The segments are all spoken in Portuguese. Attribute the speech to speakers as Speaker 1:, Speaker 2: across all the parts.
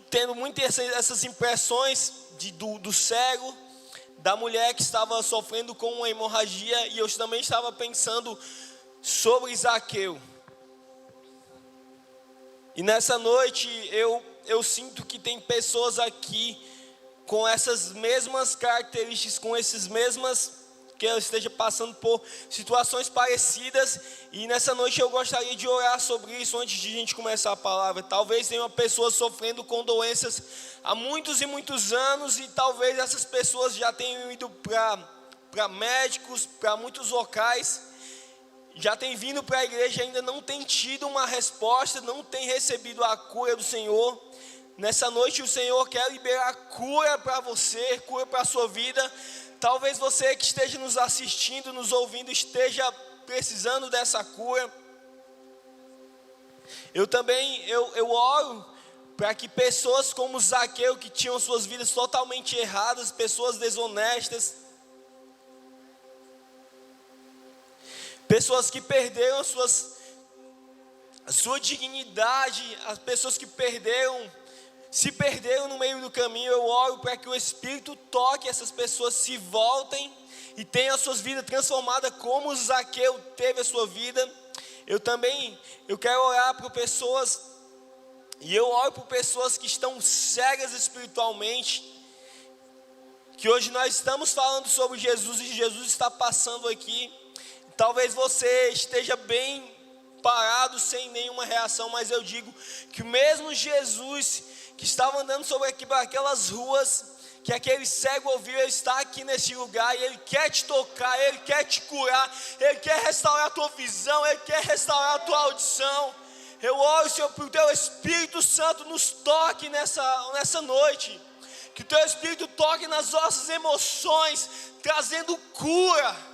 Speaker 1: tendo muitas essas impressões do cego, da mulher que estava sofrendo com uma hemorragia, e eu também estava pensando sobre Zaqueu. E nessa noite eu sinto que tem pessoas aqui com essas mesmas características, com esses mesmas, que eu esteja passando por situações parecidas, e nessa noite eu gostaria de orar sobre isso antes de a gente começar a palavra. Talvez tenha uma pessoa sofrendo com doenças há muitos e muitos anos, e talvez essas pessoas já tenham ido para médicos, para muitos locais, já tem vindo para a igreja e ainda não tem tido uma resposta, não tem recebido a cura do Senhor. Nessa noite o Senhor quer liberar cura para você, cura para a sua vida. Talvez você que esteja nos assistindo, nos ouvindo, esteja precisando dessa cura. Eu oro para que pessoas como Zaqueu, que tinham suas vidas totalmente erradas, pessoas desonestas, pessoas que perderam a sua dignidade, as pessoas que se perderam no meio do caminho, eu oro para que o Espírito toque essas pessoas, se voltem e tenham as suas vidas transformadas como Zaqueu teve a sua vida. Eu quero orar por pessoas, e eu oro por pessoas que estão cegas espiritualmente, que hoje nós estamos falando sobre Jesus e Jesus está passando aqui. Talvez você esteja bem parado, sem nenhuma reação, mas eu digo que o mesmo Jesus que estava andando sobre aquelas ruas, que aquele cego ouviu, ele está aqui nesse lugar, e ele quer te tocar, ele quer te curar, ele quer restaurar a tua visão, ele quer restaurar a tua audição. Eu oro, Senhor, para o teu Espírito Santo nos toque nessa noite, que o teu Espírito toque nas nossas emoções, trazendo cura.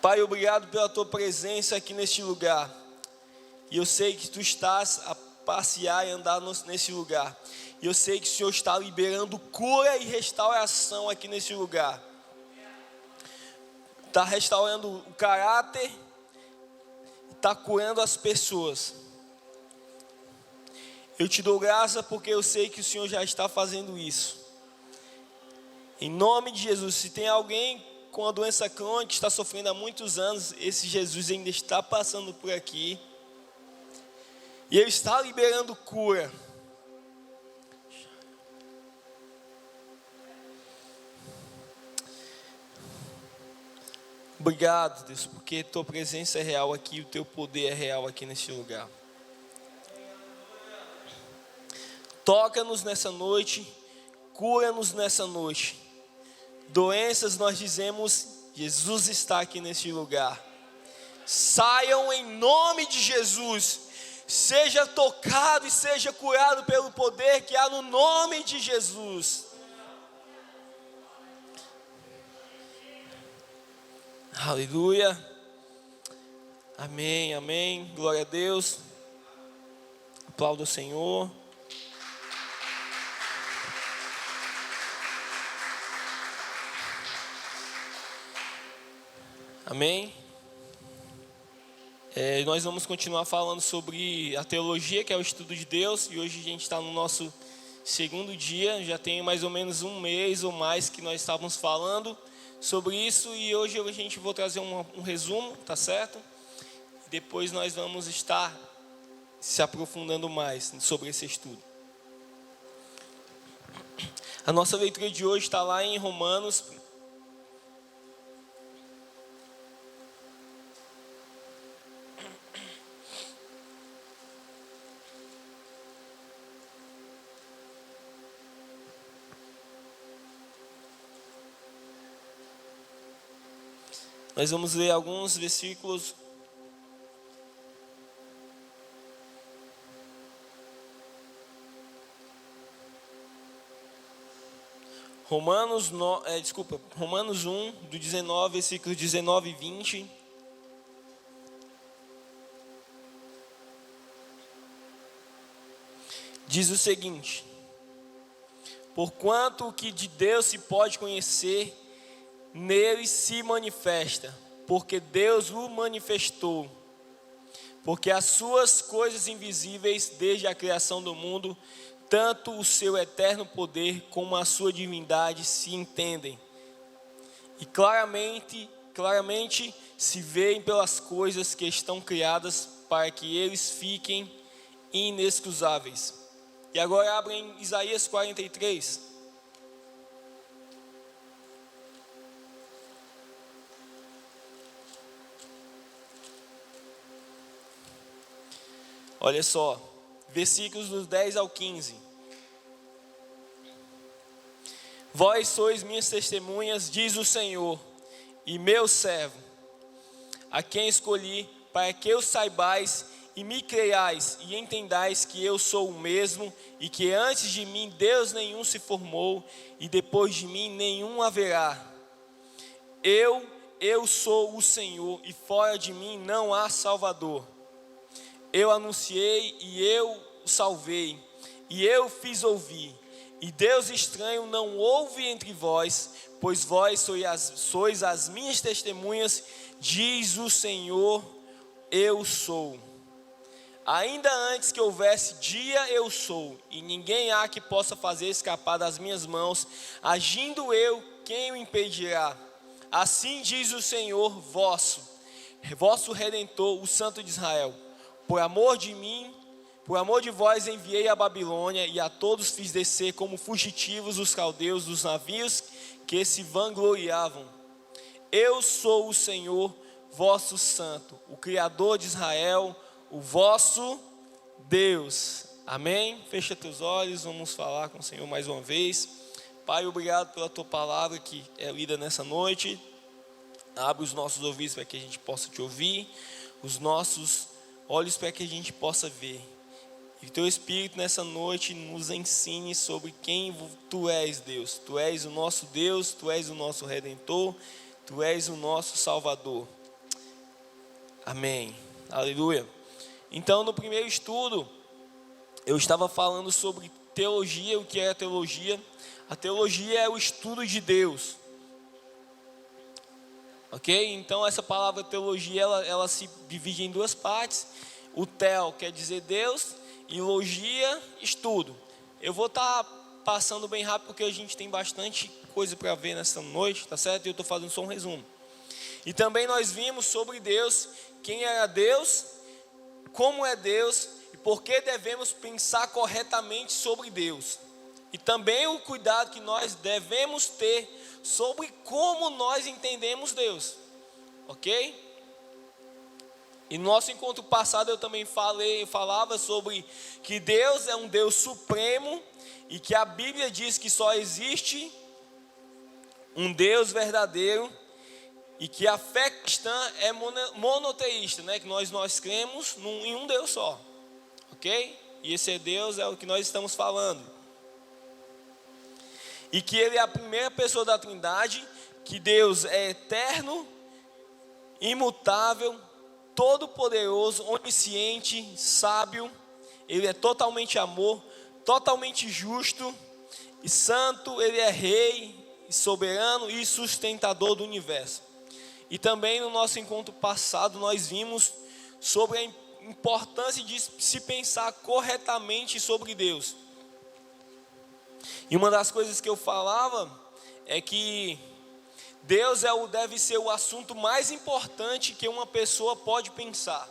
Speaker 1: Pai, obrigado pela tua presença aqui neste lugar. E eu sei que tu estás a passear e andar nesse lugar. E eu sei que o Senhor está liberando cura e restauração aqui nesse lugar. Está restaurando o caráter, está curando as pessoas. Eu te dou graça porque eu sei que o Senhor já está fazendo isso. Em nome de Jesus, se tem alguém com a doença crônica, está sofrendo há muitos anos, esse Jesus ainda está passando por aqui, e Ele está liberando cura. Obrigado, Deus, porque tua presença é real aqui, o teu poder é real aqui neste lugar. Toca-nos nessa noite, cura-nos nessa noite. Doenças, nós dizemos, Jesus está aqui neste lugar. Saiam em nome de Jesus. Seja tocado e seja curado pelo poder que há no nome de Jesus. Aleluia. Amém, amém. Glória a Deus. Aplauda o Senhor. Amém? Nós vamos continuar falando sobre a teologia, que é o estudo de Deus. E hoje a gente está no nosso segundo dia. Já tem mais ou menos um mês ou mais que nós estávamos falando sobre isso. E hoje a gente vou trazer um resumo, tá certo? Depois nós vamos estar se aprofundando mais sobre esse estudo. A nossa leitura de hoje está lá em Romanos. Nós vamos ler alguns versículos. Romanos 1, do 19, versículos 19 e 20. Diz o seguinte: porquanto o que de Deus se pode conhecer, nele se manifesta, porque Deus o manifestou. Porque as suas coisas invisíveis, desde a criação do mundo, tanto o seu eterno poder como a sua divindade se entendem. E claramente se veem pelas coisas que estão criadas para que eles fiquem inexcusáveis. E agora abrem Isaías 43. Olha só, versículos dos 10 ao 15. Vós sois minhas testemunhas, diz o Senhor, e meu servo, a quem escolhi, para que eu saibais e me creiais e entendais que eu sou o mesmo, e que antes de mim Deus nenhum se formou, e depois de mim nenhum haverá. Eu sou o Senhor, e fora de mim não há Salvador. Eu anunciei e eu o salvei, e eu fiz ouvir. E Deus estranho não houve entre vós, pois vós sois as minhas testemunhas, diz o Senhor, eu sou. Ainda antes que houvesse dia, eu sou, e ninguém há que possa fazer escapar das minhas mãos. Agindo eu, quem o impedirá? Assim diz o Senhor vosso Redentor, o Santo de Israel. Por amor de mim, por amor de vós enviei a Babilônia, e a todos fiz descer como fugitivos os caldeus dos navios que se vangloriavam. Eu sou o Senhor, vosso Santo, o Criador de Israel, o vosso Deus. Amém? Fecha teus olhos, vamos falar com o Senhor mais uma vez. Pai, obrigado pela tua palavra que é lida nessa noite. Abre os nossos ouvidos para que a gente possa te ouvir, os nossos olhos para que a gente possa ver. E teu Espírito nessa noite nos ensine sobre quem tu és, Deus. Tu és o nosso Deus, tu és o nosso Redentor, tu és o nosso Salvador. Amém. Aleluia. Então, no primeiro estudo, eu estava falando sobre teologia, o que é a teologia. A teologia é o estudo de Deus. Ok? Então, essa palavra teologia, ela se divide em duas partes. O tel quer dizer Deus, e logia, estudo. Eu vou estar passando bem rápido, porque a gente tem bastante coisa para ver nessa noite, tá certo? E eu estou fazendo só um resumo. E também nós vimos sobre Deus, quem era Deus, como é Deus, e por que devemos pensar corretamente sobre Deus. E também o cuidado que nós devemos ter sobre como nós entendemos Deus. Ok? E no nosso encontro passado eu também falava sobre que Deus é um Deus supremo e que a Bíblia diz que só existe um Deus verdadeiro e que a fé cristã é monoteísta, né? Que nós cremos em um Deus só, ok? E esse Deus é o que nós estamos falando. E que Ele é a primeira pessoa da Trindade, que Deus é eterno, imutável, todo-poderoso, onisciente, sábio. Ele é totalmente amor, totalmente justo e santo. Ele é rei, soberano e sustentador do universo. E também no nosso encontro passado nós vimos sobre a importância de se pensar corretamente sobre Deus. E uma das coisas que eu falava é que Deus deve ser o assunto mais importante que uma pessoa pode pensar.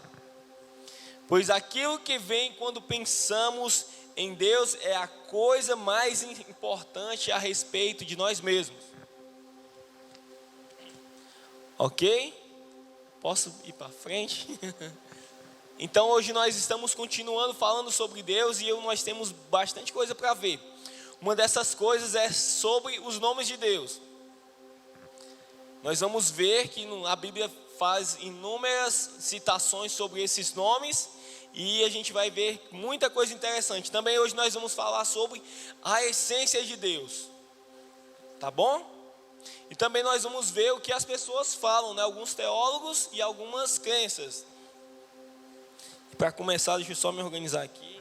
Speaker 1: Pois aquilo que vem quando pensamos em Deus é a coisa mais importante a respeito de nós mesmos. Ok? Posso ir para frente? Então hoje nós estamos continuando falando sobre Deus e nós temos bastante coisa para ver. Uma dessas coisas é sobre os nomes de Deus. Nós vamos ver que a Bíblia faz inúmeras citações sobre esses nomes e a gente vai ver muita coisa interessante. Também hoje nós vamos falar sobre a essência de Deus. Tá bom? E também nós vamos ver o que as pessoas falam, né? Alguns teólogos e algumas crenças. Para começar, deixa eu só me organizar aqui.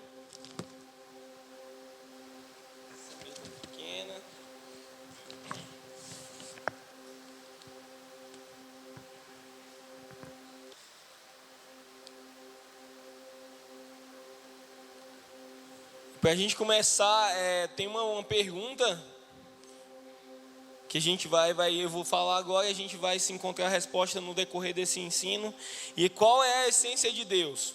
Speaker 1: Para a gente começar, tem uma pergunta que a gente eu vou falar agora e a gente vai se encontrar a resposta no decorrer desse ensino. E qual é a essência de Deus?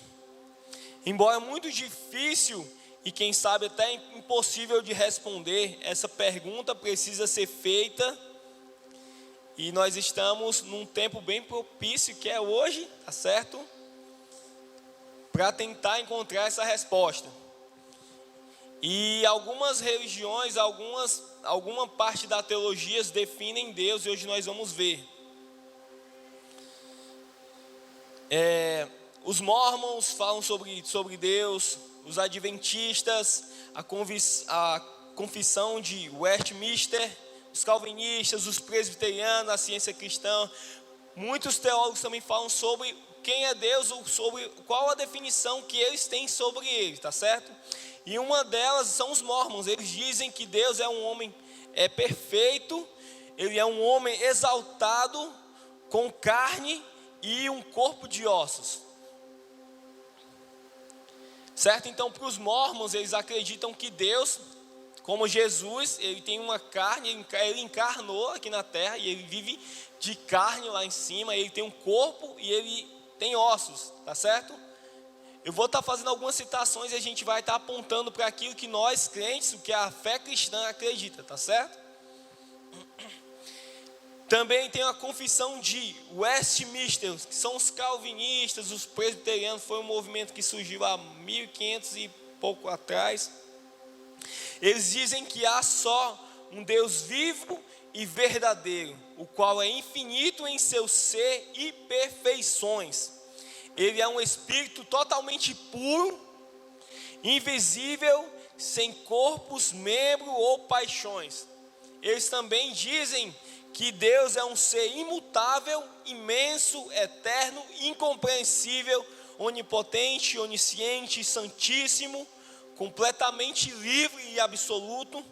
Speaker 1: Embora muito difícil e quem sabe até impossível de responder, essa pergunta precisa ser feita. E nós estamos num tempo bem propício, que é hoje, tá certo? Para tentar encontrar essa resposta. E algumas religiões, alguma parte da teologia definem Deus, e hoje nós vamos ver. Os mormons falam sobre Deus, os adventistas, a confissão de Westminster, os calvinistas, os presbiterianos, a ciência cristã. Muitos teólogos também falam sobre quem é Deus, ou sobre qual a definição que eles têm sobre ele, tá certo? E uma delas são os mormons. Eles dizem que Deus é um homem perfeito, ele é um homem exaltado, com carne e um corpo de ossos. Certo? Então, para os mormons, eles acreditam que Deus, como Jesus, ele tem uma carne, ele encarnou aqui na terra e ele vive de carne lá em cima, ele tem um corpo e ele tem ossos, tá certo? Eu vou estar fazendo algumas citações e a gente vai estar apontando para aquilo que nós crentes, o que a fé cristã acredita, tá certo? Também tem a confissão de Westminster, que são os calvinistas, os presbiterianos, foi um movimento que surgiu há 1500 e pouco atrás. Eles dizem que há só um Deus vivo e verdadeiro, o qual é infinito em seu ser e perfeições. Ele é um espírito totalmente puro, invisível, sem corpos, membros ou paixões. Eles também dizem que Deus é um ser imutável, imenso, eterno, incompreensível, onipotente, onisciente, santíssimo, completamente livre e absoluto.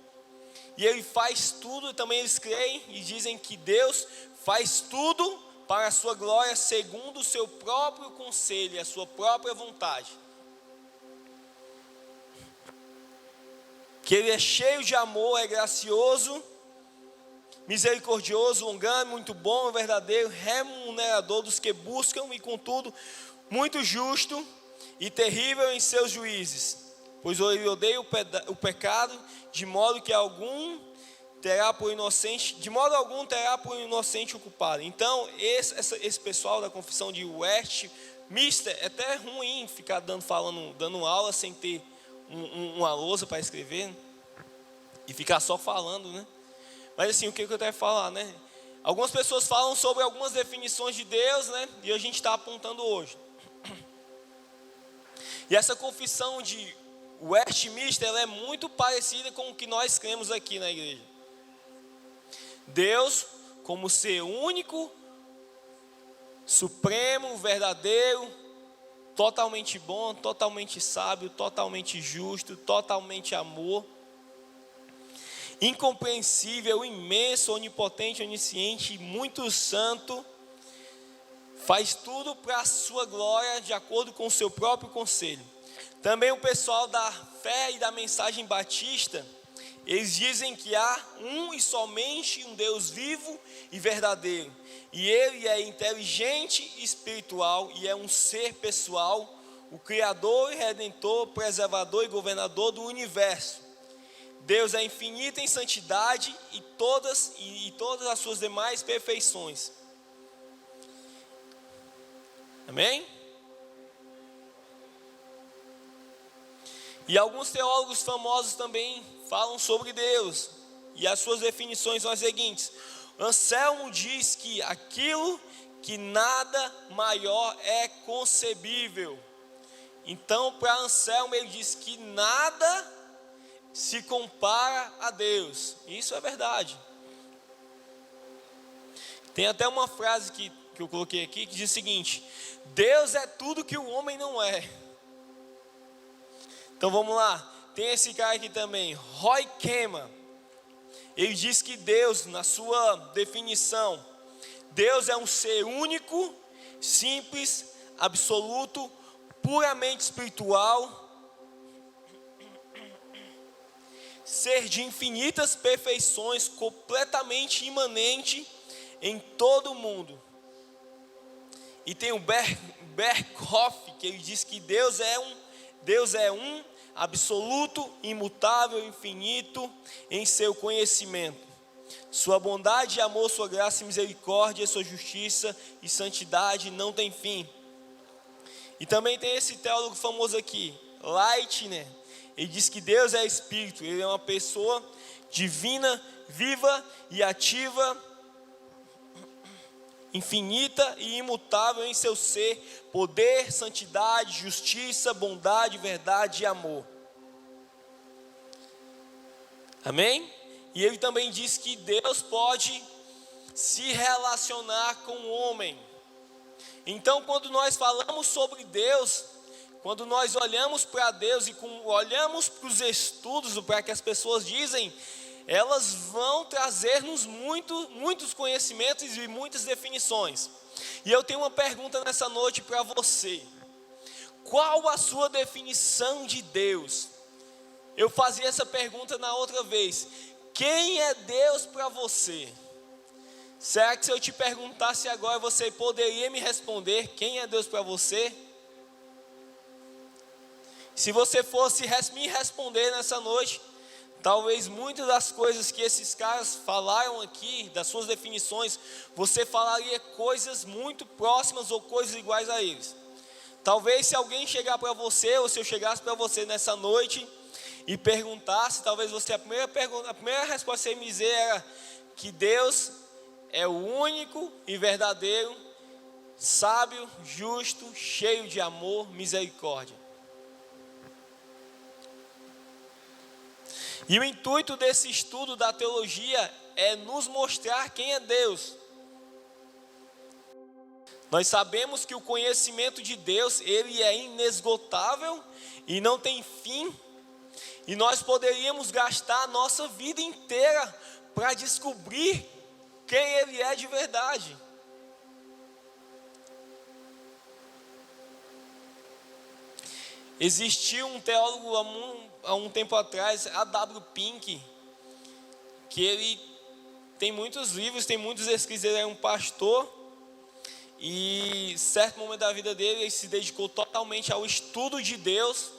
Speaker 1: E Ele faz tudo, também eles creem e dizem que Deus faz tudo para a sua glória, segundo o seu próprio conselho, a sua própria vontade. Que Ele é cheio de amor, é gracioso, misericordioso, longânimo, muito bom, verdadeiro, remunerador dos que buscam e, contudo, muito justo e terrível em seus juízes. Pois Ele odeia o pecado, de modo algum terá por inocente o culpado. Então, esse pessoal da confissão de Westminster, é até ruim ficar dando aula sem ter uma lousa para escrever, né? E ficar só falando, né? Mas assim, o que eu quero falar, né? Algumas pessoas falam sobre algumas definições de Deus, né? E a gente está apontando hoje. E essa confissão de Westminster, ela é muito parecida com o que nós cremos aqui na igreja. Deus como ser único, supremo, verdadeiro, totalmente bom, totalmente sábio, totalmente justo, totalmente amor, incompreensível, imenso, onipotente, onisciente, muito santo, faz tudo para a sua glória, de acordo com o seu próprio conselho. Também o pessoal da fé e da mensagem batista, eles dizem que há um e somente um Deus vivo e verdadeiro. E Ele é inteligente e espiritual e é um ser pessoal, o Criador e Redentor, preservador e governador do universo. Deus é infinito em santidade e todas as suas demais perfeições. Amém? E alguns teólogos famosos também falam sobre Deus. E as suas definições são as seguintes. Anselmo diz que aquilo que nada maior é concebível. Então, para Anselmo, ele diz que nada se compara a Deus. Isso é verdade. Tem até uma frase que eu coloquei aqui que diz o seguinte: Deus é tudo que o homem não é. Então vamos lá. Tem esse cara aqui também, Roy Kema. Ele diz que Deus, na sua definição, Deus é um ser único, simples, absoluto, puramente espiritual, ser de infinitas perfeições, completamente imanente em todo o mundo. E tem o Berkhoff, que ele diz que Deus é um absoluto, imutável, infinito em seu conhecimento. Sua bondade, amor, sua graça e misericórdia, sua justiça e santidade não tem fim. E também tem esse teólogo famoso aqui, Leitner. Ele diz que Deus é Espírito, Ele é uma pessoa divina, viva e ativa, infinita e imutável em seu ser, poder, santidade, justiça, bondade, verdade e amor. Amém? E ele também diz que Deus pode se relacionar com o homem. Então, quando nós falamos sobre Deus, quando nós olhamos para Deus e olhamos para os estudos, para que as pessoas dizem, elas vão trazer-nos muitos conhecimentos e muitas definições. E eu tenho uma pergunta nessa noite para você. Qual a sua definição de Deus? Eu fazia essa pergunta na outra vez. Quem é Deus para você? Será que se eu te perguntasse agora, você poderia me responder quem é Deus para você? Se você fosse me responder nessa noite, talvez muitas das coisas que esses caras falaram aqui, das suas definições, você falaria coisas muito próximas ou coisas iguais a eles. Talvez se alguém chegar para você, ou se eu chegasse para você nessa noite e perguntasse, talvez você, a primeira resposta que você me dizer era que Deus é o único e verdadeiro, sábio, justo, cheio de amor, misericórdia. E o intuito desse estudo da teologia é nos mostrar quem é Deus. Nós sabemos que o conhecimento de Deus, ele é inesgotável e não tem fim. E nós poderíamos gastar a nossa vida inteira para descobrir quem Ele é de verdade. Existiu um teólogo há um tempo atrás, A.W. Pink, que ele tem muitos livros, tem muitos escritos, ele é um pastor, e em certo momento da vida dele, ele se dedicou totalmente ao estudo de Deus.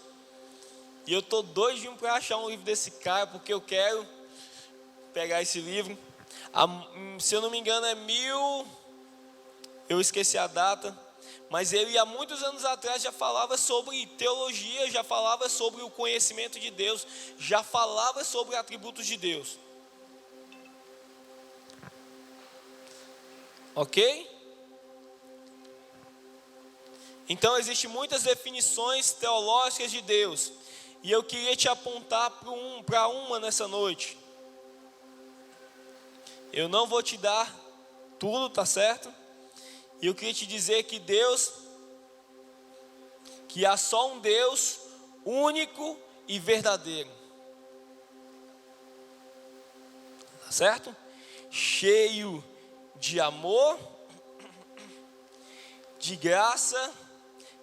Speaker 1: E eu estou doidinho para achar um livro desse cara, porque eu quero pegar esse livro. Se eu não me engano eu esqueci a data, mas ele há muitos anos atrás já falava sobre teologia, já falava sobre o conhecimento de Deus, já falava sobre atributos de Deus. Ok? Então existem muitas definições teológicas de Deus. E eu queria te apontar para uma nessa noite. Eu não vou te dar tudo, tá certo? E eu queria te dizer que que há só um Deus único e verdadeiro. Tá certo? Cheio de amor, de graça,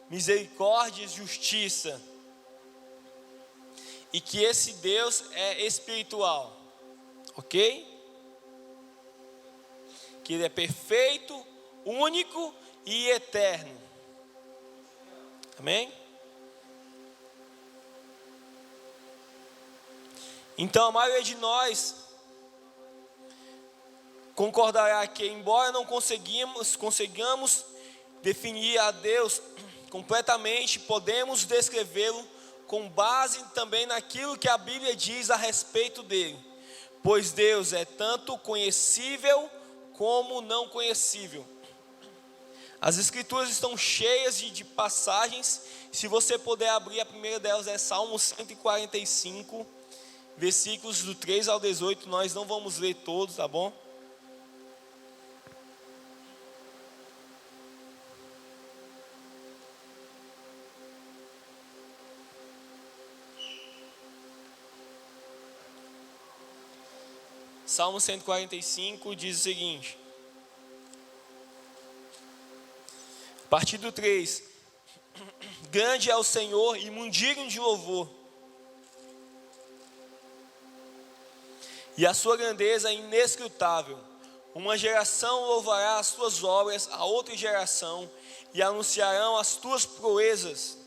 Speaker 1: misericórdia e justiça. E que esse Deus é espiritual, ok? Que Ele é perfeito, único e eterno. Amém? Então a maioria de nós concordará que, embora não consigamos definir a Deus completamente, podemos descrevê-lo com base também naquilo que a Bíblia diz a respeito dele, pois Deus é tanto conhecível como não conhecível. As Escrituras estão cheias de passagens. Se você puder abrir, a primeira delas é Salmo 145, versículos do 3 ao 18, nós não vamos ler todos, tá bom? Salmo 145 diz o seguinte, a partir do 3: grande é o Senhor e muito digno de louvor, e a sua grandeza é inescrutável. Uma geração louvará as tuas obras a outra geração, e anunciarão as tuas proezas.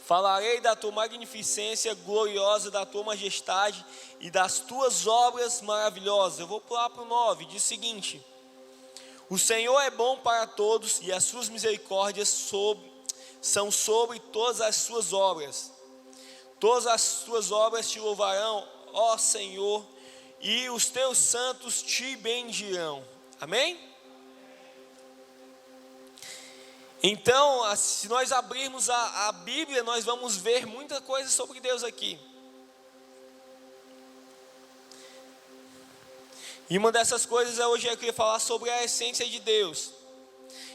Speaker 1: Falarei da tua magnificência gloriosa, da tua majestade e das tuas obras maravilhosas. Eu vou pular para o 9, diz o seguinte: o Senhor é bom para todos, e as suas misericórdias são sobre todas as suas obras. Todas as tuas obras te louvarão, ó Senhor, e os teus santos te bendirão. Amém? Então, se nós abrirmos a Bíblia, nós vamos ver muita coisa sobre Deus aqui. E uma dessas coisas hoje eu queria falar sobre a essência de Deus.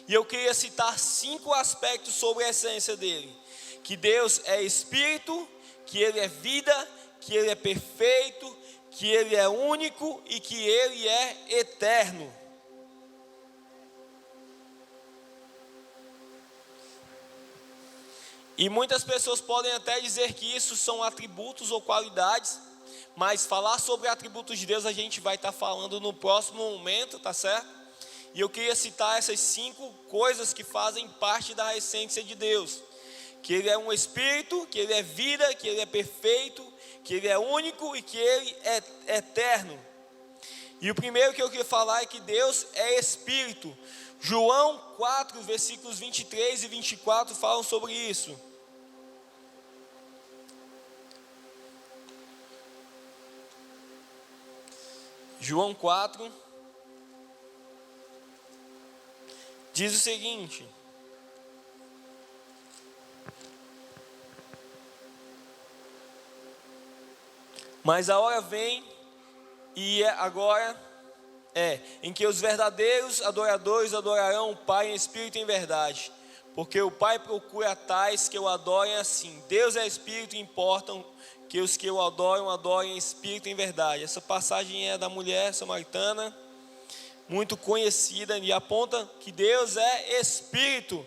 Speaker 1: E eu queria citar 5 aspectos sobre a essência dele. Que Deus é Espírito, que Ele é vida, que Ele é perfeito, que Ele é único e que Ele é eterno. E muitas pessoas podem até dizer que isso são atributos ou qualidades, mas falar sobre atributos de Deus a gente vai estar falando no próximo momento, tá certo? E eu queria citar essas 5 coisas que fazem parte da essência de Deus. Que Ele é um Espírito, que Ele é vida, que Ele é perfeito, que Ele é único e que Ele é eterno. E o primeiro que eu queria falar é que Deus é Espírito. João 4, versículos 23 e 24 falam sobre isso. João 4 diz o seguinte: mas a hora vem, e agora em que os verdadeiros adoradores adorarão o Pai em espírito e em verdade, porque o Pai procura tais que o adorem assim. Deus é espírito e importam que os que o adoram, adorem em espírito e em verdade. Essa passagem é da mulher samaritana, muito conhecida, e aponta que Deus é espírito.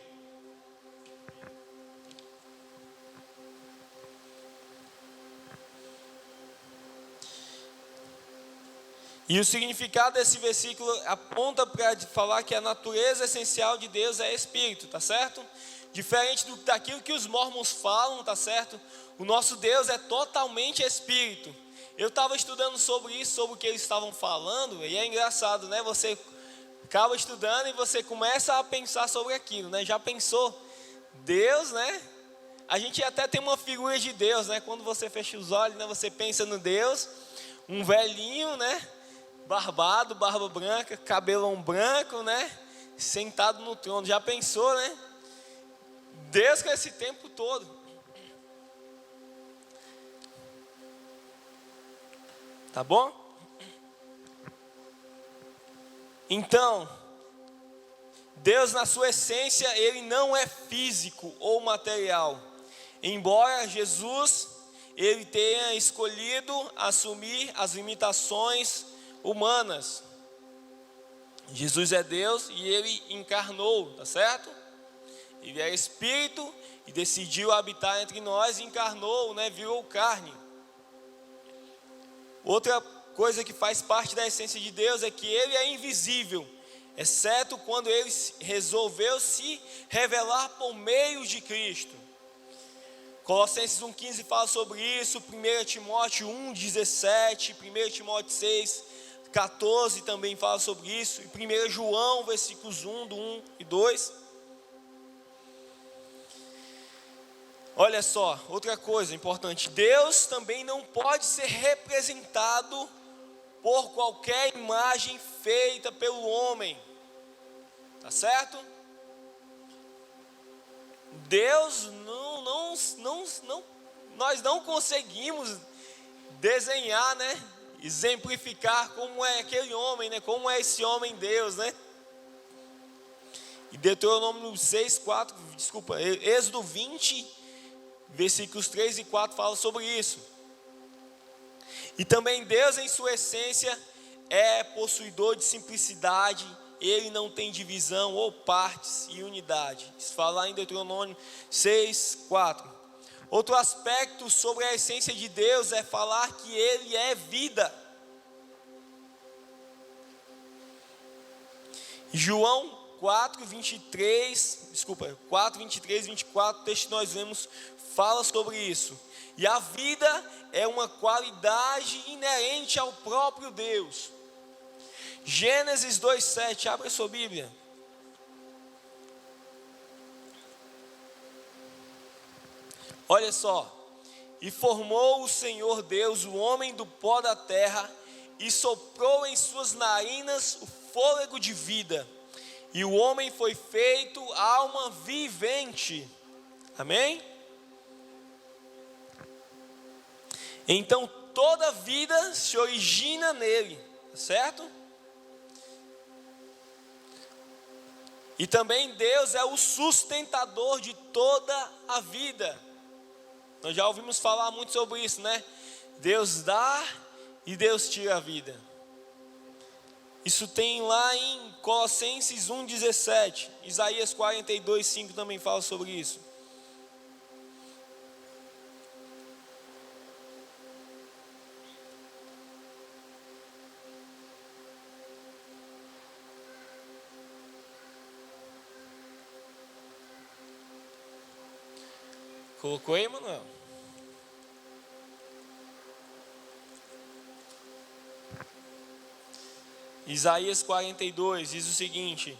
Speaker 1: E o significado desse versículo aponta para falar que a natureza essencial de Deus é espírito, tá certo? Diferente daquilo que os mormons falam, tá certo? O nosso Deus é totalmente espírito. Eu estava estudando sobre isso, sobre o que eles estavam falando, e é engraçado, né? Você acaba estudando e você começa a pensar sobre aquilo, né? Já pensou? Deus, né? A gente até tem uma figura de Deus, né? Quando você fecha os olhos, né? Você pensa no Deus, um velhinho, né? Barbado, barba branca, cabelão branco, né? Sentado no trono. Já pensou, né? Deus com esse tempo todo. Tá bom? Então, Deus na sua essência, Ele não é físico ou material. Embora Jesus, Ele tenha escolhido assumir as limitações humanas. Jesus é Deus e Ele encarnou, tá certo? Ele é Espírito e decidiu habitar entre nós e encarnou, né? Virou carne. Outra coisa que faz parte da essência de Deus é que Ele é invisível, exceto quando Ele resolveu se revelar por meio de Cristo. Colossenses 1,15 fala sobre isso, 1 Timóteo 1,17, 1 Timóteo 6,14 também fala sobre isso, e 1 João, versículos 1 e 2. Olha só, outra coisa importante, Deus também não pode ser representado por qualquer imagem feita pelo homem, tá certo? Deus nós não conseguimos desenhar, né? Exemplificar como é aquele homem, né? Como é esse homem Deus, né? E Deuteronômio 6:4, Êxodo 20, versículos 3 e 4 falam sobre isso. E também Deus em sua essência é possuidor de simplicidade. Ele não tem divisão ou partes e unidade. Isso fala em Deuteronômio 6:4. Outro aspecto sobre a essência de Deus é falar que Ele é vida. João 4, 23, 24, texto que nós vemos, fala sobre isso. E a vida é uma qualidade inerente ao próprio Deus. Gênesis 2:7, abre a sua Bíblia. Olha só. E formou o Senhor Deus o homem do pó da terra, e soprou em suas narinas o fôlego de vida, e o homem foi feito alma vivente. Amém? Então toda vida se origina nele, certo? E também Deus é o sustentador de toda a vida. Nós já ouvimos falar muito sobre isso, né? Deus dá e Deus tira a vida. Isso tem lá em Colossenses 1:17. Isaías 42:5 também fala sobre isso. Colocou aí, Manuel? Isaías 42 diz o seguinte: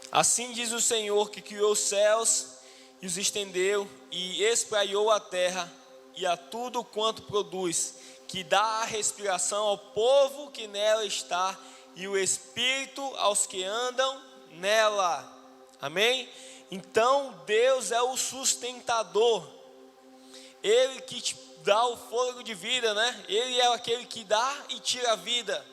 Speaker 1: assim diz o Senhor que criou os céus e os estendeu e espraiou a terra e a tudo quanto produz, que dá a respiração ao povo que nela está e o espírito aos que andam nela. Amém? Então Deus é o sustentador, Ele que te dá o fôlego de vida, né? Ele é aquele que dá e tira a vida.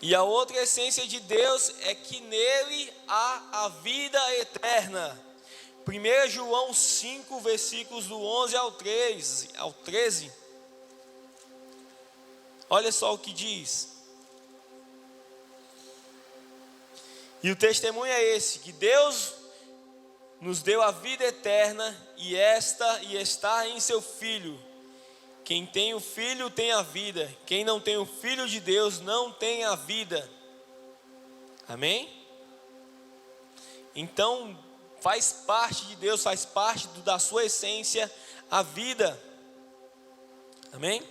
Speaker 1: E a outra essência de Deus é que nele há a vida eterna. 1 João 5, versículos do 11 ao 13. Olha só o que diz. E o testemunho é esse, que Deus nos deu a vida eterna e está em seu Filho. Quem tem o Filho tem a vida. Quem não tem o Filho de Deus não tem a vida. Amém? Então, faz parte de Deus, faz parte da sua essência, a vida. Amém?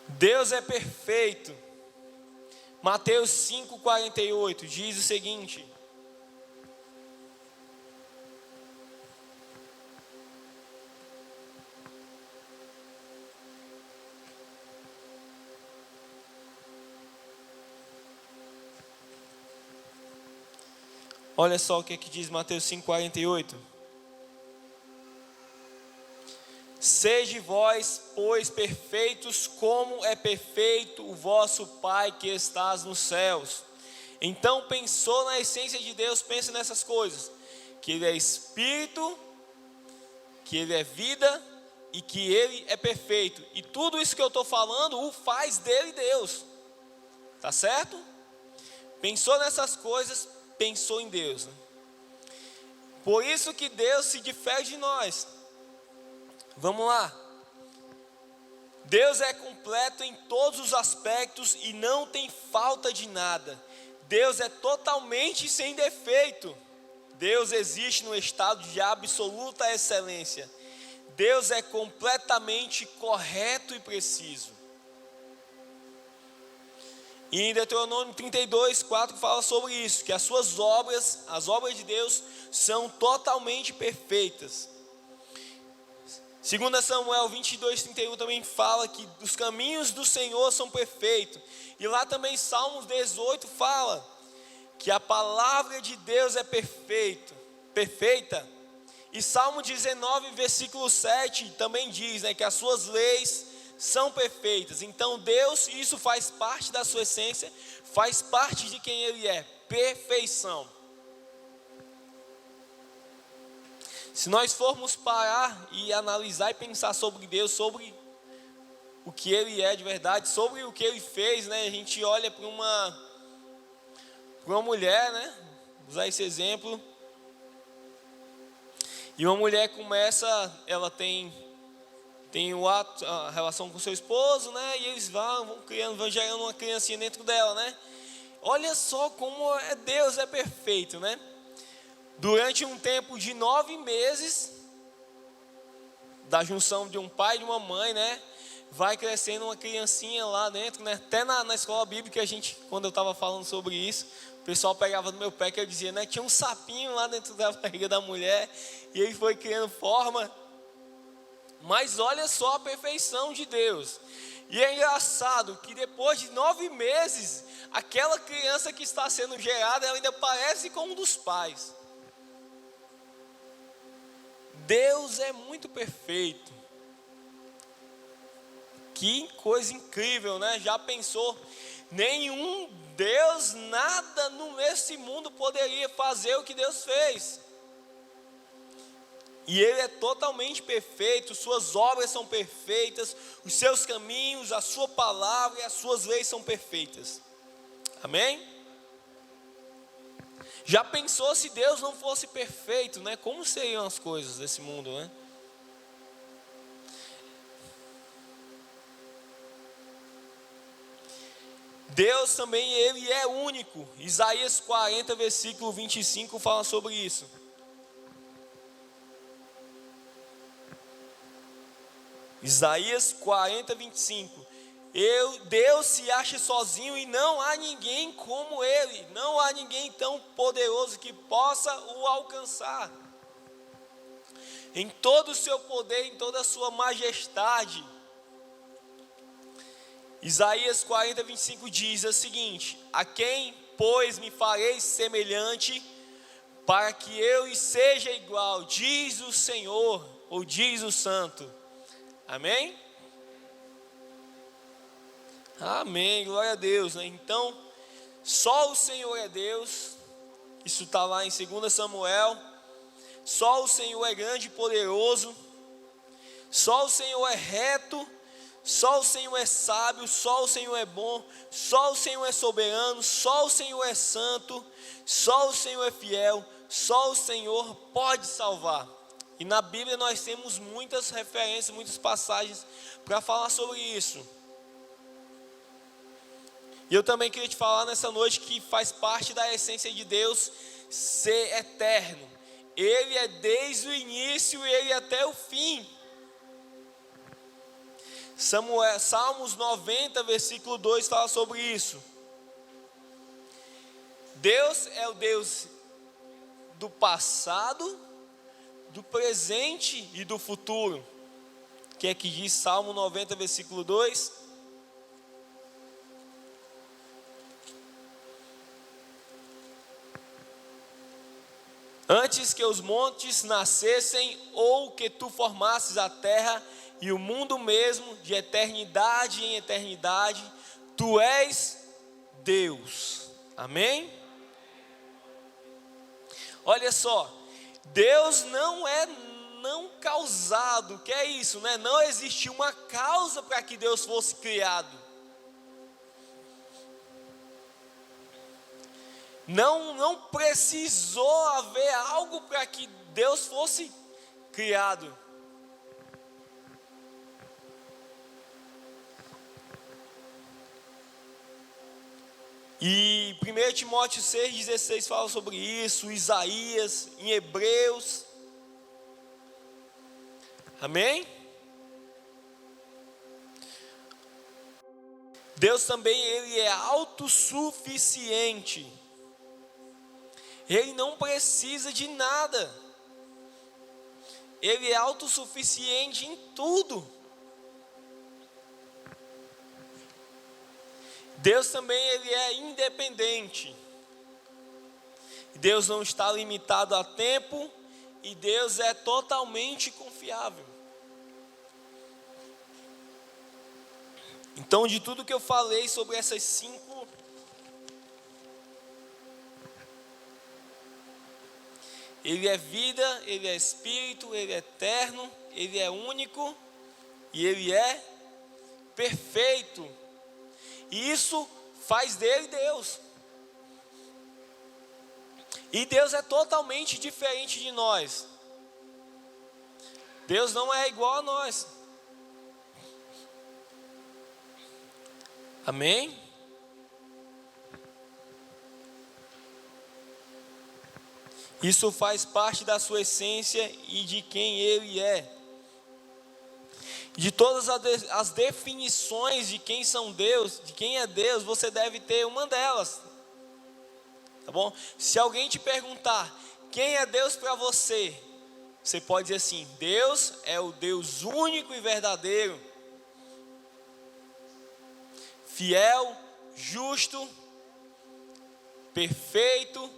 Speaker 1: Deus é perfeito. Mateus 5:48 diz o seguinte: olha só o que diz Mateus 5:48. Sede vós, pois, perfeitos, como é perfeito o vosso Pai que estás nos céus. Então pensou na essência de Deus, pensa nessas coisas, que Ele é Espírito, que Ele é vida e que Ele é perfeito. E tudo isso que eu estou falando, o faz dele Deus. Tá certo? Pensou nessas coisas, pensou em Deus. Por isso que Deus se difere de nós. Vamos lá. Deus é completo em todos os aspectos e não tem falta de nada. Deus é totalmente sem defeito. Deus existe no estado de absoluta excelência. Deus é completamente correto e preciso. E em Deuteronômio 32:4 fala sobre isso, que as suas obras, as obras de Deus, são totalmente perfeitas. 2 Samuel 22:31 também fala que os caminhos do Senhor são perfeitos. E lá também Salmos 18 fala que a palavra de Deus é perfeita. E Salmo 19, versículo 7 também diz, né, que as suas leis são perfeitas. Então Deus, isso faz parte da sua essência, faz parte de quem Ele é, perfeição. Se nós formos parar e analisar e pensar sobre Deus, sobre o que Ele é de verdade, sobre o que Ele fez, né? A gente olha para uma mulher, né? Usar esse exemplo. E uma mulher começa, ela tem a relação com seu esposo, né? E eles vão criando, vão gerando uma criancinha dentro dela, né? Olha só como Deus é perfeito, né? Durante um tempo de 9 meses, da junção de um pai e de uma mãe, né? Vai crescendo uma criancinha lá dentro, né? Até na escola bíblica, quando eu estava falando sobre isso, o pessoal pegava no meu pé que eu dizia, né? Tinha um sapinho lá dentro da barriga da mulher, e ele foi criando forma. Mas olha só a perfeição de Deus. E é engraçado que depois de 9 meses, aquela criança que está sendo gerada, ela ainda parece com um dos pais. Deus é muito perfeito. Que coisa incrível, né? Já pensou? Nenhum Deus, nada nesse mundo poderia fazer o que Deus fez. E Ele é totalmente perfeito, suas obras são perfeitas, os seus caminhos, a sua palavra e as suas leis são perfeitas. Amém? Já pensou se Deus não fosse perfeito, né? Como seriam as coisas desse mundo, né? Deus também, Ele é único. Isaías 40, versículo 25 fala sobre isso. Isaías 40, 25. Deus se acha sozinho e não há ninguém como Ele. Não há ninguém tão poderoso que possa o alcançar. Em todo o seu poder, em toda a sua majestade. Isaías 40, 25 diz o seguinte: a quem, pois, me farei semelhante, para que eu lhe seja igual, diz o Senhor, ou diz o Santo. Amém? Amém, glória a Deus, né? Então, só o Senhor é Deus. Isso está lá em 2 Samuel. Só o Senhor é grande e poderoso. Só o Senhor é reto. Só o Senhor é sábio, só o Senhor é bom, só o Senhor é soberano, só o Senhor é santo, só o Senhor é fiel, só o Senhor pode salvar. E na Bíblia nós temos muitas referências, muitas passagens para falar sobre isso. E eu também queria te falar nessa noite que faz parte da essência de Deus ser eterno. Ele é desde o início e Ele é até o fim. Salmos 90, versículo 2 fala sobre isso. Deus é o Deus do passado, do presente e do futuro. O que é que diz Salmo 90, versículo 2? Antes que os montes nascessem, ou que tu formasses a terra e o mundo mesmo, de eternidade em eternidade, tu és Deus. Amém? Olha só, Deus não é não causado. O que é isso, né? Não existiu uma causa para que Deus fosse criado. Não precisou haver algo para que Deus fosse criado. E 1 Timóteo 6,16 fala sobre isso, Isaías, em Hebreus. Amém? Deus também, Ele é autossuficiente. Ele não precisa de nada. Ele é autossuficiente em tudo. Deus também, Ele é independente. Deus não está limitado a tempo e Deus é totalmente confiável. Então, de tudo que eu falei sobre essas 5 Ele é vida, Ele é Espírito, Ele é eterno, Ele é único e Ele é perfeito. E isso faz dele Deus. E Deus é totalmente diferente de nós. Deus não é igual a nós. Amém? Isso faz parte da sua essência e de quem Ele é. De todas as definições de quem são Deus, de quem é Deus, você deve ter uma delas. Tá bom? Se alguém te perguntar quem é Deus para você, você pode dizer assim: Deus é o Deus único e verdadeiro, fiel, justo, perfeito,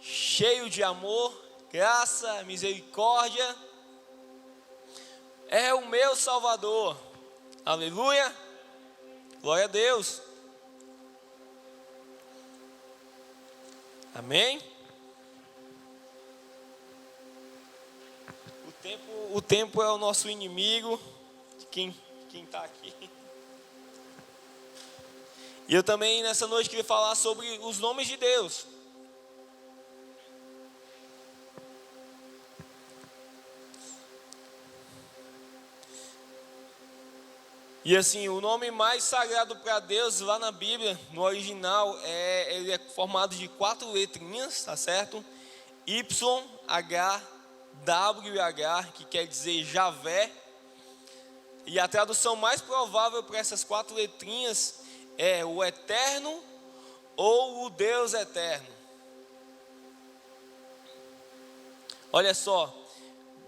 Speaker 1: cheio de amor, graça, misericórdia. É o meu Salvador. Aleluia. Glória a Deus. Amém? O tempo é o nosso inimigo, de quem está aqui. E eu também nessa noite queria falar sobre os nomes de Deus. E assim, o nome mais sagrado para Deus lá na Bíblia, no original, ele é formado de 4 letrinhas, tá certo? Y, H, W e H, que quer dizer Javé. E a tradução mais provável para essas 4 letrinhas é o Eterno ou o Deus Eterno. Olha só,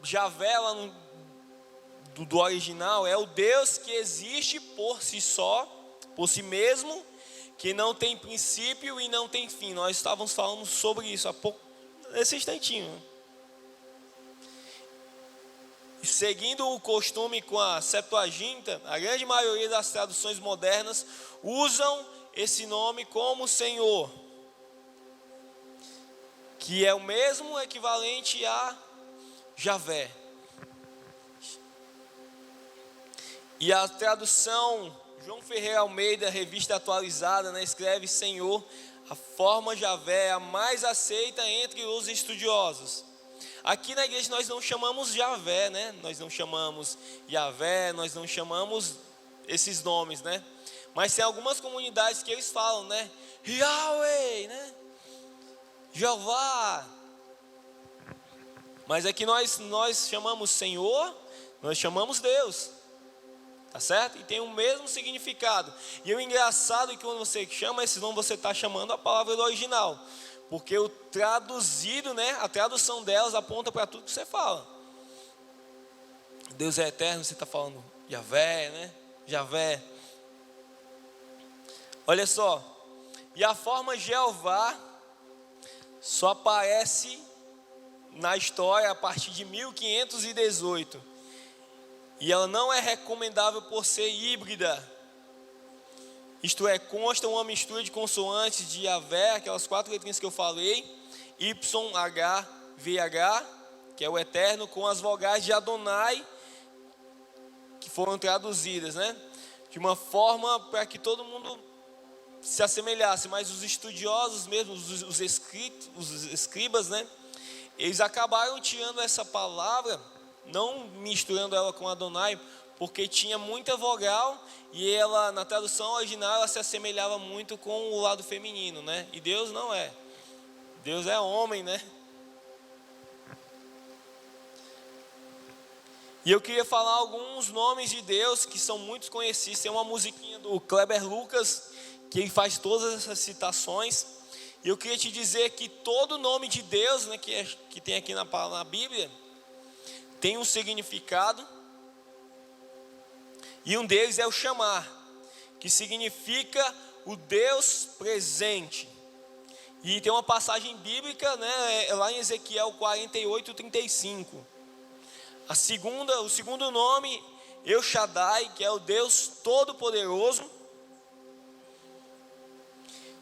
Speaker 1: Javé lá do original é o Deus que existe por si só, por si mesmo, que não tem princípio e não tem fim. Nós estávamos falando sobre isso há pouco, nesse instantinho. E seguindo o costume com a Septuaginta, a grande maioria das traduções modernas usam esse nome como Senhor, que é o mesmo equivalente a Javé. E a tradução João Ferreira Almeida, revista atualizada, escreve Senhor. A forma Javé é a mais aceita entre os estudiosos. Aqui na igreja nós não chamamos Javé, Nós não chamamos Javé, nós não chamamos esses nomes, Mas tem algumas comunidades que eles falam, Yahweh, Jeová. Mas aqui nós chamamos Senhor, nós chamamos Deus. Tá certo? E tem o mesmo significado. E o engraçado é que quando você chama esses nomes, você está chamando a palavra do original. Porque o traduzido, a tradução delas aponta para tudo que você fala. Deus é eterno, você está falando Javé, Javé. Olha só. E a forma Jeová só aparece na história a partir de 1518. E ela não é recomendável por ser híbrida. Isto é, consta uma mistura de consoantes de Javé, aquelas 4 letrinhas que eu falei, Y, H, VH, que é o eterno, com as vogais de Adonai, que foram traduzidas, de uma forma para que todo mundo se assemelhasse. Mas os estudiosos mesmo, os escribas, eles acabaram tirando essa palavra, não misturando ela com Adonai, porque tinha muita vogal e ela, na tradução original, ela se assemelhava muito com o lado feminino, E Deus não é. Deus é homem, E eu queria falar alguns nomes de Deus que são muito conhecidos. Tem uma musiquinha do Kleber Lucas, que ele faz todas essas citações. E eu queria te dizer que todo nome de Deus, que tem aqui na Bíblia, tem um significado, e um deles é o chamar, que significa o Deus presente. E tem uma passagem bíblica, lá em Ezequiel 48:35. O segundo nome, El Shaddai, que é o Deus Todo-Poderoso.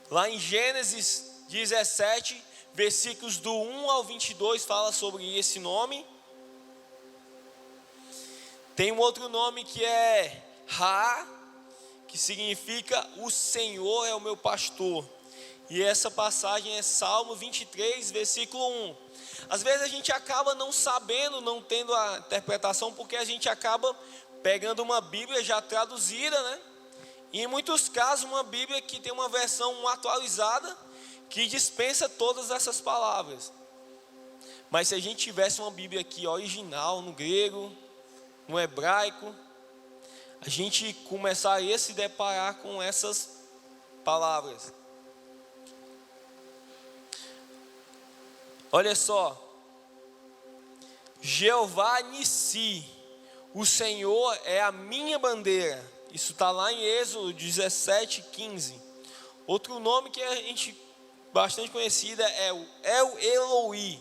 Speaker 1: Lá em Gênesis 17, versículos do 1 ao 22 fala sobre esse nome. Tem um outro nome que é Ra, que significa o Senhor é o meu pastor. E essa passagem é Salmo 23, versículo 1. Às vezes a gente acaba não sabendo, não tendo a interpretação, porque a gente acaba pegando uma Bíblia já traduzida, né? E em muitos casos uma Bíblia que tem uma versão atualizada, que dispensa todas essas palavras. Mas se a gente tivesse uma Bíblia aqui original, no grego, no hebraico, a gente começaria a se deparar com essas palavras. Olha só, Jeová Nissi, o Senhor é a minha bandeira. Isso está lá em Êxodo 17:15. Outro nome que a gente bastante conhecida é o El Eloi,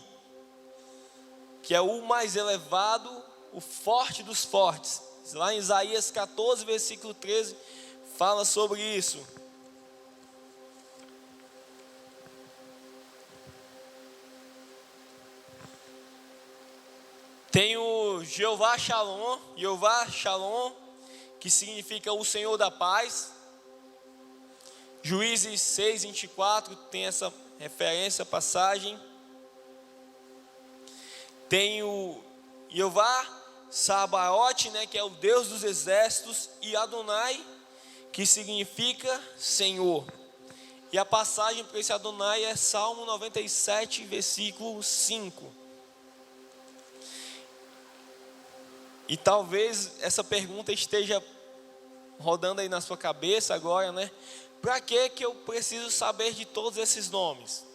Speaker 1: que é o mais elevado, o forte dos fortes. Lá em Isaías 14, versículo 13, fala sobre isso. Tem o Jeová Shalom, que significa o Senhor da paz. Juízes 6:24 tem essa referência, passagem. Tem o Jeová Sabaote, né, que é o Deus dos exércitos, e Adonai, que significa Senhor. E a passagem para esse Adonai é Salmo 97, versículo 5. E talvez essa pergunta esteja rodando aí na sua cabeça agora, né? Para que eu preciso saber de todos esses nomes?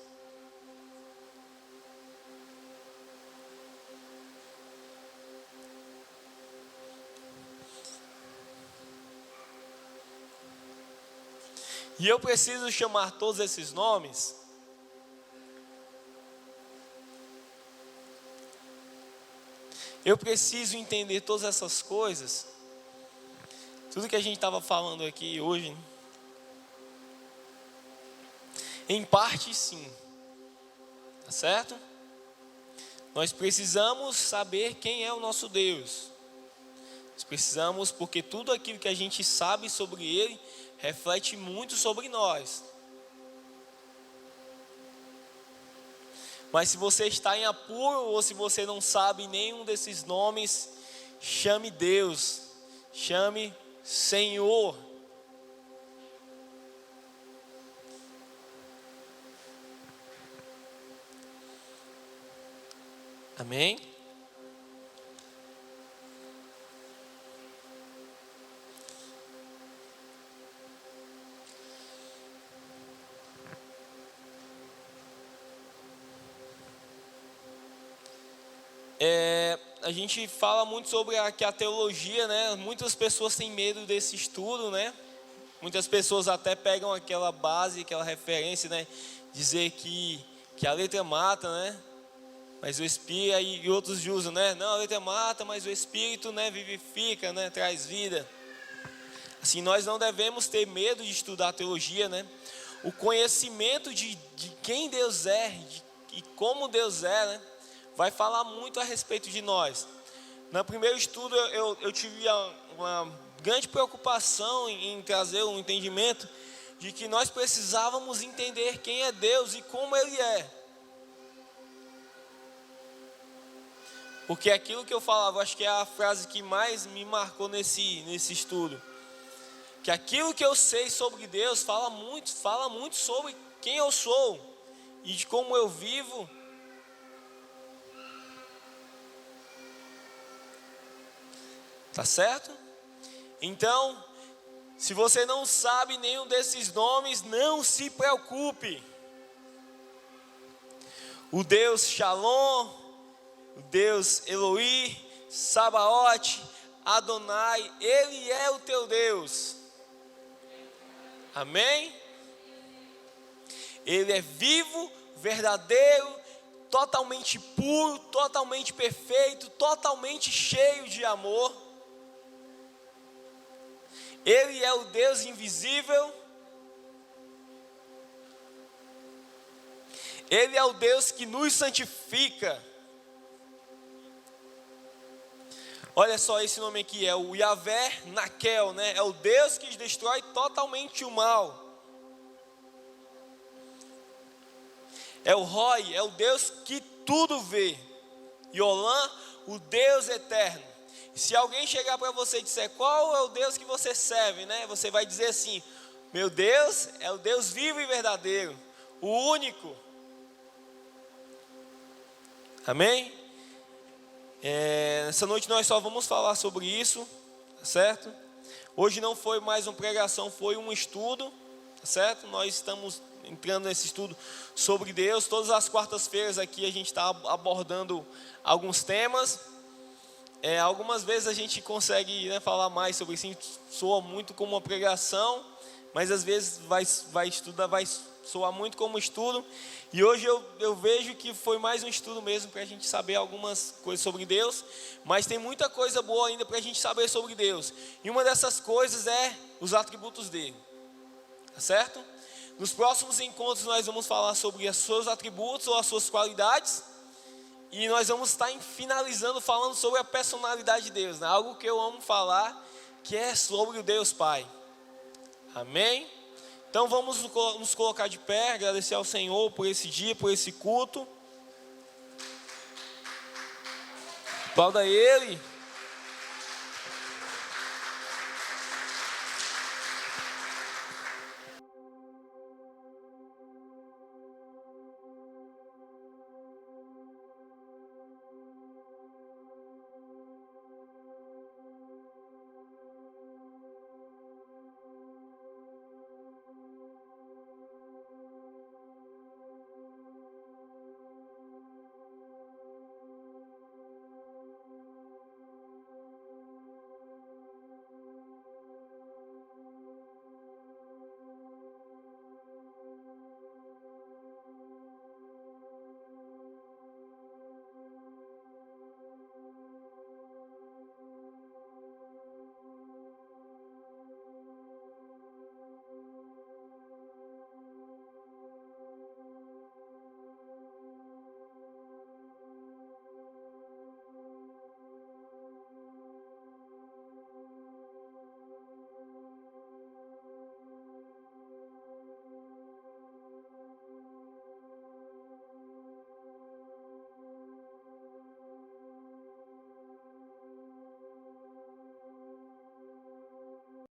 Speaker 1: E eu preciso chamar todos esses nomes eu preciso entender todas essas coisas, tudo que a gente estava falando aqui hoje, em parte sim, tá certo? Nós precisamos saber quem é o nosso Deus. Nós precisamos, porque tudo aquilo que a gente sabe sobre Ele reflete muito sobre nós. Mas se você está em apuro, ou se você não sabe nenhum desses nomes, chame Deus, chame Senhor. Amém? A gente fala muito sobre que a teologia, né? Muitas pessoas têm medo desse estudo, né? Muitas pessoas até pegam aquela base, aquela referência, né? Dizer que a letra mata, né? Mas o Espírito, e outros usam, né? Não, a letra mata, mas o Espírito, né, vivifica, né? Traz vida. Assim, nós não devemos ter medo de estudar teologia, né? O conhecimento de quem Deus é e como Deus é, né? Vai falar muito a respeito de nós. No primeiro estudo eu tive uma grande preocupação em trazer um entendimento de que nós precisávamos entender quem é Deus e como Ele é. Porque aquilo que eu falava, acho que é a frase que mais me marcou nesse estudo. Que aquilo que eu sei sobre Deus fala muito sobre quem eu sou e de como eu vivo. Tá certo? Então, se você não sabe nenhum desses nomes, não se preocupe. O Deus Shalom, o Deus Eloi, Sabaote, Adonai, Ele é o teu Deus. Amém? Ele é vivo, verdadeiro, totalmente puro, totalmente perfeito, totalmente cheio de amor. Ele é o Deus invisível. Ele é o Deus que nos santifica. Olha só esse nome aqui, é o Yahvé Naquel, né? É o Deus que destrói totalmente o mal. É o Roi, é o Deus que tudo vê. Yolã, o Deus eterno. Se alguém chegar para você e disser qual é o Deus que você serve, né? Você vai dizer assim: meu Deus é o Deus vivo e verdadeiro, o único. Amém? Nessa noite nós só vamos falar sobre isso, certo? Hoje não foi mais uma pregação, foi um estudo, certo? Nós estamos entrando nesse estudo sobre Deus. Todas as quartas-feiras aqui a gente está abordando alguns temas. Algumas vezes a gente consegue, né, falar mais sobre isso, soa muito como uma pregação, mas às vezes vai soar muito como estudo. E hoje eu vejo que foi mais um estudo mesmo para a gente saber algumas coisas sobre Deus, mas tem muita coisa boa ainda para a gente saber sobre Deus. E uma dessas coisas é os atributos dele, tá certo? Nos próximos encontros nós vamos falar sobre os seus atributos ou as suas qualidades, e nós vamos estar finalizando falando sobre a personalidade de Deus, né? Algo que eu amo falar, que é sobre o Deus Pai. Amém? Então vamos nos colocar de pé, agradecer ao Senhor por esse dia, por esse culto. Aplauda Ele.